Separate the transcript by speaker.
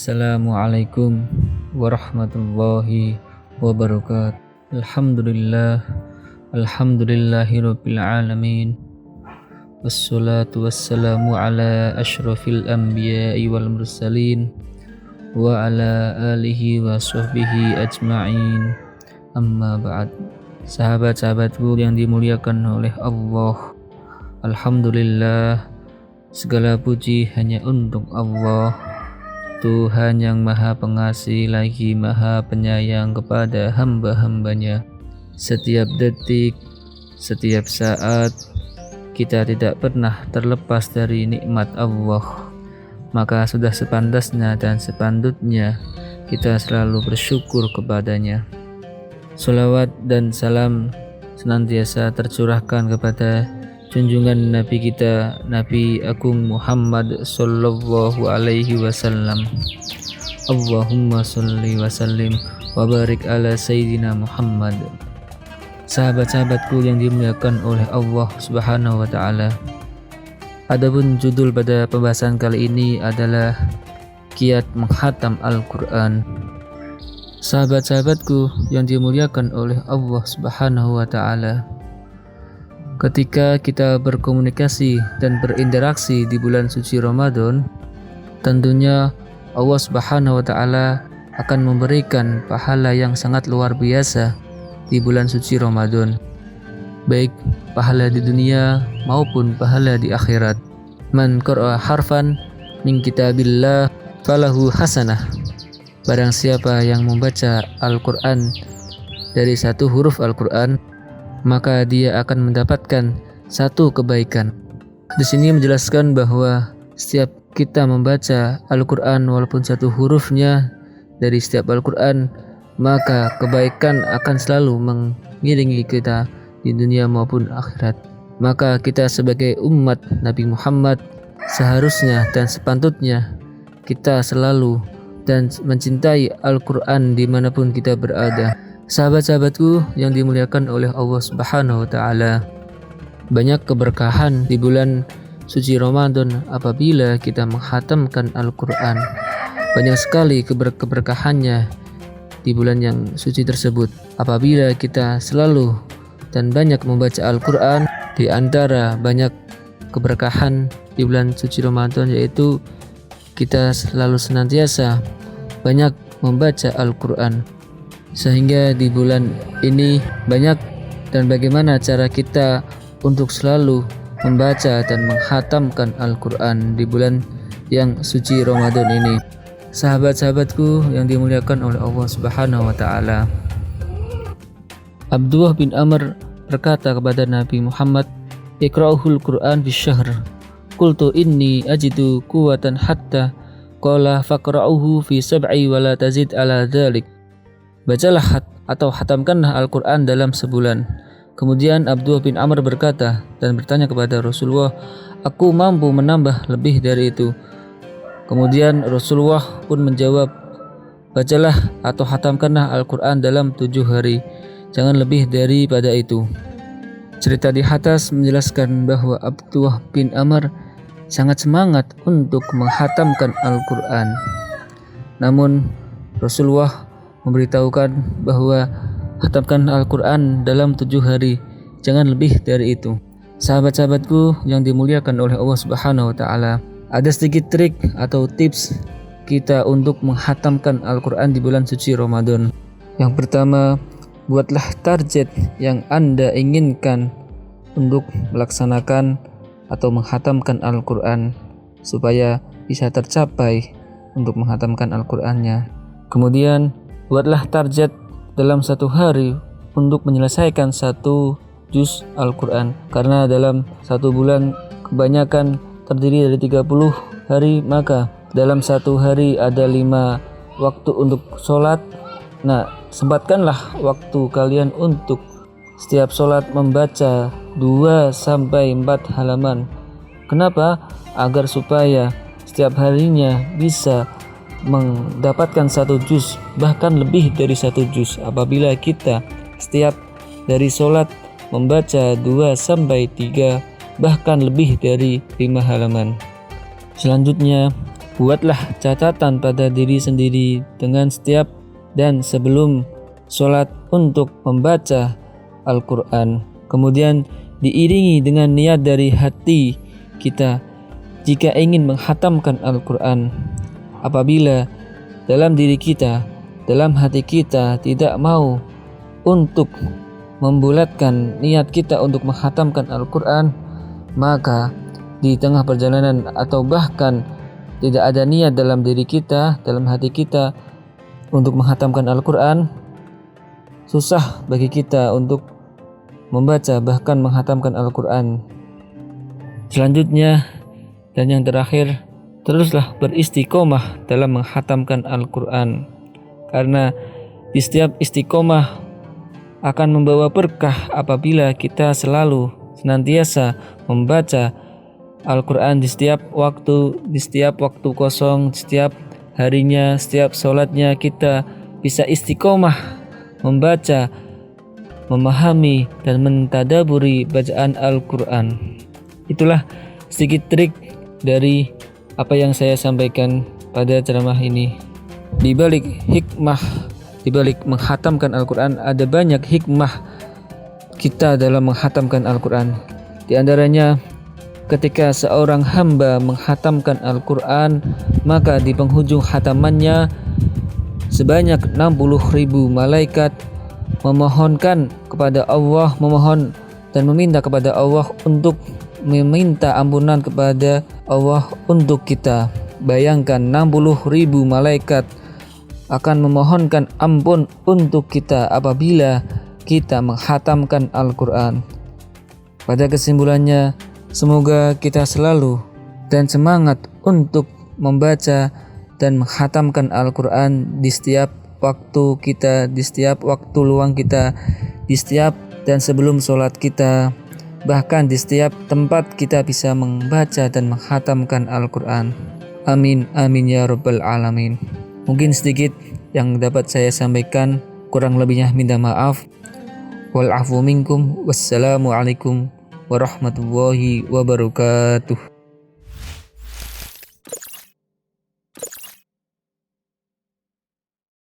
Speaker 1: Assalamualaikum warahmatullahi wabarakatuh. Alhamdulillahirabbil alamin. Wassalatu wassalamu ala asyrafil anbiya'i wal mursalin wa ala alihi wa sahbihi ajma'in. Amma ba'd. Sahabat-sahabatku yang dimuliakan oleh Allah, alhamdulillah, segala puji hanya untuk Allah, Tuhan yang maha pengasih lagi maha penyayang kepada hamba-hambanya. Setiap detik, setiap saat, kita tidak pernah terlepas dari nikmat Allah. Maka sudah sepantasnya dan sepandutnya kita selalu bersyukur kepadanya. Sholawat dan salam senantiasa tercurahkan kepada junjungan Nabi kita, Nabi Agung Muhammad sallallahu alaihi wasallam. Allahumma sholli wa sallim wa barik ala Sayyidina Muhammad. Sahabat-sahabatku yang dimuliakan oleh Allah Subhanahu wa taala. Adapun judul pada pembahasan kali ini adalah kiat menghatam Al-Qur'an. Sahabat-sahabatku yang dimuliakan oleh Allah Subhanahu wa taala. Ketika kita berkomunikasi dan berinteraksi di bulan suci Ramadan, tentunya Allah Subhanahu wa taala akan memberikan pahala yang sangat luar biasa di bulan suci Ramadan, baik pahala di dunia maupun pahala di akhirat. Man qara'a harfan min kitabillah falahu hasanah. Barang siapa yang membaca Al-Qur'an dari satu huruf Al-Qur'an, maka dia akan mendapatkan satu kebaikan. Di sini menjelaskan bahwa setiap kita membaca Al-Qur'an walaupun satu hurufnya dari setiap Al-Qur'an, maka kebaikan akan selalu mengiringi kita di dunia maupun akhirat. Maka kita sebagai umat Nabi Muhammad seharusnya dan sepatutnya kita selalu dan mencintai Al-Qur'an dimanapun kita berada. Sahabat-sahabatku yang dimuliakan oleh Allah Subhanahu wa taala, banyak keberkahan di bulan suci Ramadan apabila kita menghatamkan Al-Qur'an. Banyak sekali keberkahannya di bulan yang suci tersebut apabila kita selalu dan banyak membaca Al-Qur'an. Di antara banyak keberkahan di bulan suci Ramadan yaitu kita selalu senantiasa banyak membaca Al-Qur'an. Sehingga di bulan ini banyak dan bagaimana cara kita untuk selalu membaca dan menghatamkan Al-Qur'an di bulan yang suci Ramadan ini. Sahabat-sahabatku yang dimuliakan oleh Allah Subhanahu wa taala. Abdullah bin Amr berkata kepada Nabi Muhammad, "Iqra'uhul Qur'an fi syahr." Qultu inni ajidu quwwatan hatta qala faqra'uhu fi sab'i wa la tazid ala dzalik. Bacalah atau hatamkanlah Al-Qur'an dalam sebulan. Kemudian Abdullah bin Amr berkata dan bertanya kepada Rasulullah, "Aku mampu menambah lebih dari itu." Kemudian Rasulullah pun menjawab, "Bacalah atau hatamkanlah Al-Qur'an dalam 7 hari, jangan lebih daripada itu." Cerita di atas menjelaskan bahwa Abdullah bin Amr sangat semangat untuk menghatamkan Al-Qur'an. Namun Rasulullah memberitahukan bahwa hatamkan Al-Qur'an dalam 7 hari, jangan lebih dari itu. Sahabat-sahabatku yang dimuliakan oleh Allah Subhanahu wa taala, ada sedikit trik atau tips kita untuk menghatamkan Al-Qur'an di bulan suci Ramadan. Yang pertama, buatlah target yang Anda inginkan untuk melaksanakan atau menghatamkan Al-Qur'an supaya bisa tercapai untuk menghatamkan Al-Qur'annya. Kemudian buatlah target dalam 1 hari untuk menyelesaikan 1 juz Al-Qur'an, karena dalam 1 bulan kebanyakan terdiri dari 30 hari, maka dalam 1 hari ada 5 waktu untuk sholat. Nah, sempatkanlah waktu kalian untuk setiap sholat membaca 2-4 halaman. Kenapa? Agar supaya setiap harinya bisa mendapatkan 1 juz, bahkan lebih dari 1 juz. Apabila kita setiap dari sholat membaca 2-3 bahkan lebih dari 5 halaman. Selanjutnya, Buatlah catatan pada diri sendiri dengan setiap dan sebelum sholat untuk membaca Al-Quran. Kemudian diiringi dengan niat dari hati kita jika ingin menghatamkan Al-Quran. Apabila dalam diri kita, dalam hati kita tidak mau untuk membulatkan niat kita untuk menghatamkan Al-Quran, maka di tengah perjalanan atau bahkan tidak ada niat dalam diri kita, dalam hati kita untuk menghatamkan Al-Quran, susah bagi kita untuk membaca bahkan menghatamkan Al-Quran. Selanjutnya dan yang terakhir, teruslah beristiqomah dalam menghatamkan Al-Quran, karena di setiap istiqomah akan membawa berkah apabila kita selalu senantiasa membaca Al-Quran di setiap waktu kosong, setiap harinya, setiap sholatnya kita bisa istiqomah membaca, memahami dan mentadaburi bacaan Al-Quran. Itulah sedikit trik dari apa yang saya sampaikan pada ceramah ini. Di balik hikmah, di balik menghatamkan Al-Quran, ada banyak hikmah kita dalam menghatamkan Al-Quran. Di antaranya, ketika seorang hamba menghatamkan Al-Quran, maka di penghujung hatamannya sebanyak 60.000 malaikat memohonkan kepada Allah, memohon dan meminta kepada Allah untuk meminta ampunan kepada Allah untuk kita. Bayangkan 60.000 malaikat akan memohonkan ampun untuk kita apabila kita menghatamkan Al-Quran. Pada kesimpulannya, semoga kita selalu dan semangat untuk membaca dan menghatamkan Al-Quran di setiap waktu kita, di setiap waktu luang kita, di setiap dan sebelum sholat kita, bahkan di setiap tempat kita bisa membaca dan menghatamkan Al-Quran. Amin, amin ya rabbal alamin. Mungkin sedikit yang dapat saya sampaikan, kurang lebihnya minta maaf. Wal afu minkum. Wassalamualaikum warahmatullahi wabarakatuh.